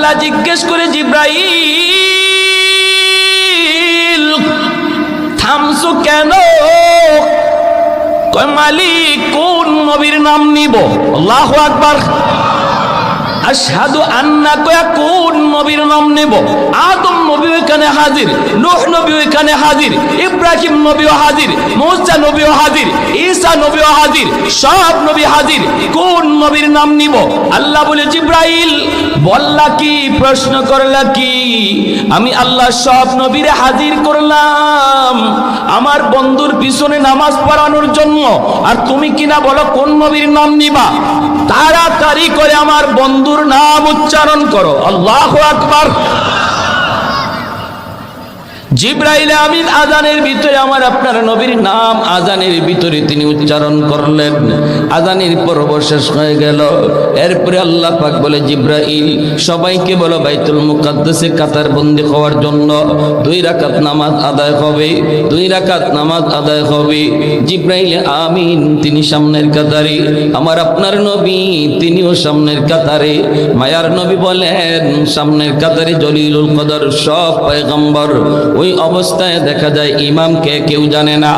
আল্লাহ জিজ্ঞেস করে, জিব্রাইল থামছো কেন? কয় মালিক কোন নবীর নাম নিব? আল্লাহু আকবার। আশহাদু আন্না, কয়া কোন নবীর নাম নেব? আদম নবী এখানে হাজির, নূহ নবী এখানে হাজির, ইব্রাহিম নবীও হাজির, মুসা নবীও হাজির, ঈসা নবীও হাজির, সব নবী হাজির। কোন নবীর নাম নিব? আল্লাহ বলে, জিব্রাইল বললা কি, প্রশ্ন করলা কি? আমি আল্লাহ সব নবীরে হাজির করলাম আমার বন্ধুর পিছনে নামাজ পড়ানোর জন্য, আর তুমি কিনা বলো কোন নবীর নাম নিবা? তাড়াতাড়ি করে আমার বন্ধুর নাম উচ্চারণ করো। আল্লাহু আকবার। জিব্রাইল আমিন আযানের ভিতরে আমার আপনার নবীর নাম আযানের ভিতরে তিনি উচ্চারণ করলেন। আযানের পর্ব শেষ হয়ে গেল। এরপরে আল্লাহ পাক বলে, জিব্রাইল সবাইকে বলো বাইতুল মুকাদ্দাসে কাতার বন্দী হওয়ার জন্য 2 রাকাত নামাজ আদায় হবে, 2 রাকাত নামাজ আদায় হবে। জিব্রাইল আমিন তিনি সামনের কাতারে, আমার আপনার নবী তিনিও সামনের কাতারে। মায়ার নবী বলেন, সামনের কাতারে জলিলুল কদর সব পয়গম্বর। ওই অবস্থায় দেখা যায় ইমামকে কেউ জানে না,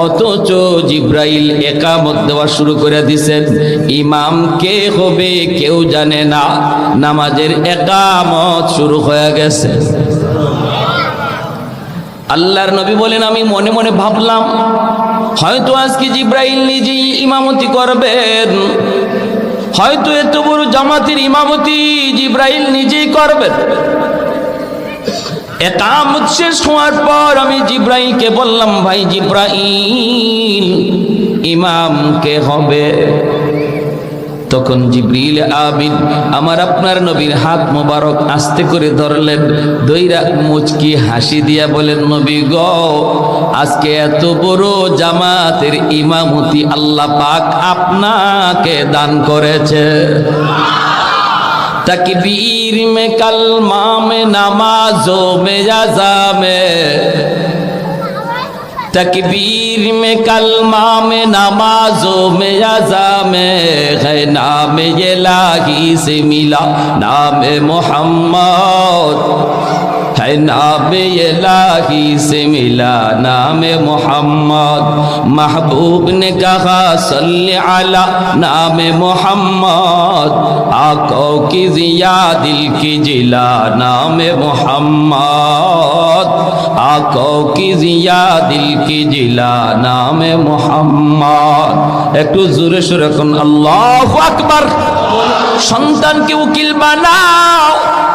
অথচ জিব্রাইল একামত দেওয়া শুরু করে দিয়েছেন। ইমাম কে হবে কেউ জানে না, নামাজের একামত শুরু হয়ে গেছে। আল্লাহর নবী বলেন, আমি মনে মনে ভাবলাম হয়তো আজকে জিব্রাইল নিজেই ইমামতি করবেন, হয়তো এত বড় জামাতের ইমামতি জিব্রাইল নিজেই করবেন। একামত শেষ হওয়ার পর আমি জিব্রাইলকে বললাম, ভাই জিব্রাইল ইমাম কে হবে? তখন জিবরিল আমিন আমার আপনার নবীর হাত মোবারক আস্তে করে ধরলেন, দইরা মুচকি হাসি দিয়া বলেন, নবী গো, আজকে এত বড় জামাতের ইমামতি আল্লাহ পাক আপনাকে দান করেছে। तकबीर में कलमा में नमाजों में अज़ा में, तकबीर में कलमा में नमाजों में अज़ा में है नाम इलाही से मिला नाम मोहम्मद, है नाम इलाही से मिला नाम मोहम्मद। महबूब ने कहा सल्ले अला नाम मोहम्मद, आंखों की जिया दिल की जिला नाम मोहम्मद, आंखों की जिया दिल की जिला नाम मोहम्मद। একটু জোরে সুরে কোন আল্লাহু আকবার। সন্তানকে উকিল বানাও,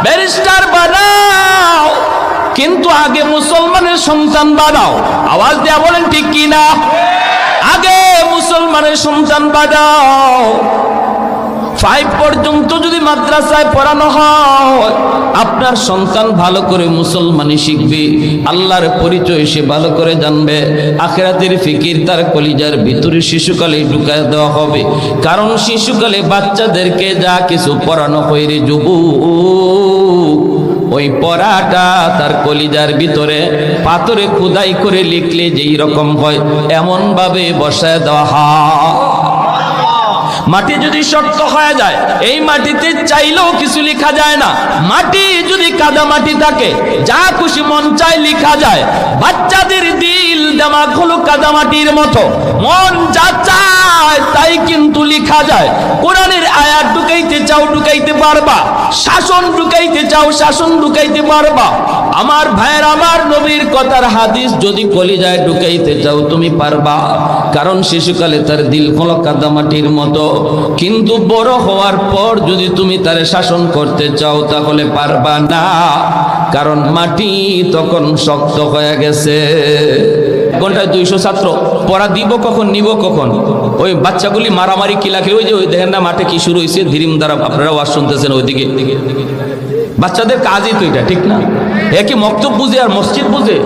ব্যারিস্টার বানাও, কিন্তু আগে মুসলমানের সন্তান বানাও। আওয়াজ দেয়া বলেন ঠিক কি না? আগে মুসলমানের সন্তান বানাও। 5 পর্যন্ত যদি মাদ্রাসায় পড়ানো হয়, আপনার সন্তান ভালো করে মুসলমানি শিখবে, আল্লাহর পরিচয় সে ভালো করে জানবে, আখিরাতের ফিকির তার কলিজার ভিতরে শিশুকালে ঢুকায় দেওয়া হবে। কারণ শিশুকালে বাচ্চাদেরকে যা কিছু পড়ানো হয় রে যুবক, ওই পড়াটা তার কলিজার ভিতরে পাথরে খোদাই করে লিখলে যেই রকম হয় এমন ভাবে বসায় দেওয়া হয়। মাটি যদি শক্ত হয়ে যায়, এই মাটিতে চাইলেও কিছু লেখা যায় না। মাটি যদি কাদা মাটি থাকে, যা খুশি মন চায় লেখা যায়। বাচ্চাদের দিল দিমাগ হলো কাদা মাটির মতো, মন যা চায় তাই কিন্তু লেখা যায়। কোরআনের আয়াত ঢুকাইতে চাও ঢুকাইতে পারবা, শাসন ঢুকাইতে চাও শাসন ঢুকাইতে পারবা। আমার ভাইয়ের, আমার নবীর কথার হাদিস যদি কলিজায় ঢুকাইতে চাও তুমি পারবা। কারণ শিশুকালে তার দিল হলো কাদা মাটির মতো, কিন্তু বড় হওয়ার পর যদি তুমি তারে শাসন করতে চাও তাহলে পারবা না, কারণ মাটি তখন শক্ত হয়ে গেছে। ঘন্টায় 200 ছাত্র, পড়া দিব কখন নিব কখন? ওই বাচ্চাগুলি মারামারি কিলাকিলি, ওই যে ওই দেখেন না মাঠে কি শুরু হয়েছে, ধীরিম দ্বারা আপনারা ওয়াজ শুনতেছেন ওইদিকে। বাচ্চাদের কাজই তো এটা, ঠিক না? একই মক্তব বুঝে আর মসজিদ বুঝে।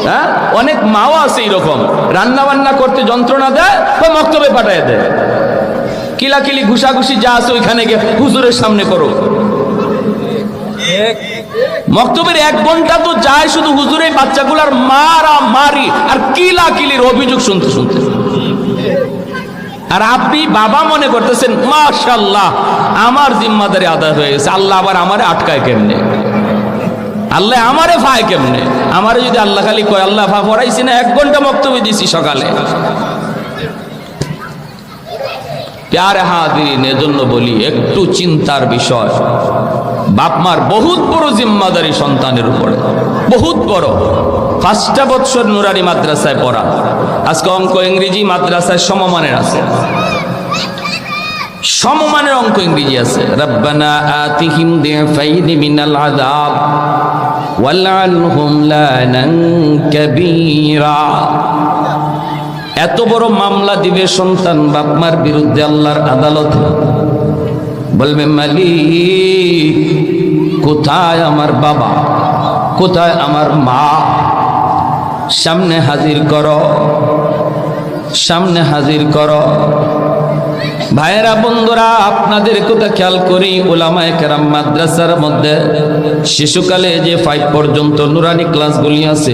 হ্যাঁ, অনেক মাও আছে এরকম, রান্না বান্না করতে যন্ত্রণা দেয় তো মক্তবে পাঠায় দেয়। কিলাকিলি ঘুষাঘুষি যা আছে ওইখানে গিয়ে হুজুরের সামনে করো। মক্তবের 1 ঘন্টা তো যায় শুধু হুজুরের বাচ্চাগুলার মারা মারি আর কিলাকিলির অভিযোগ শুনতে শুনতে। আর আপনি বাবা মনে করতেছেন মাশাআল্লাহ আমার জিম্মাদারি আদায় হয়ে গেছে, আল্লাহ আবার আমারে আটকায় কেমনে, আল্লাহ আমারে ফায় কেমনে? আমারে যদি আল্লাহ খালি কয় আল্লাহ ফা পড়াইছি না, 1 ঘন্টা বক্তব্য দিছি সকালে। প্যারে হাজিরিন, এজন্য বলি একটু চিন্তার বিষয়। বাপ মার বহুত বড় জিম্মাদারি সন্তানের উপরে, বহুত বড়। 5টা বছর নুরানি মাদ্রাসায় পড়া, আজকে অঙ্ক ইংরেজি মাদ্রাসায় সমমানের আছে, সমমানের অঙ্ক ইংরেজি আছে। রব্বানা আতিহিম দিফাইনি মিনাল আযাব ওয়ালআনহুম লানান কাবীরা। এত বড় মামলা দিবে সন্তান বাপ মার বিরুদ্ধে আল্লাহর আদালতে, বলবে মালিক কোথায় আমার বাবা, কোথায় আমার মা, সামনে হাজির করো, সামনে হাজির করো। ভাইয়েরা বন্ধুরা, আপনাদের কথা খেয়াল করি, উলামায়ে কেরাম মাদ্রাসার মধ্যে শিশুকালে যে 5 পর্যন্ত নুরানি ক্লাসগুলি আছে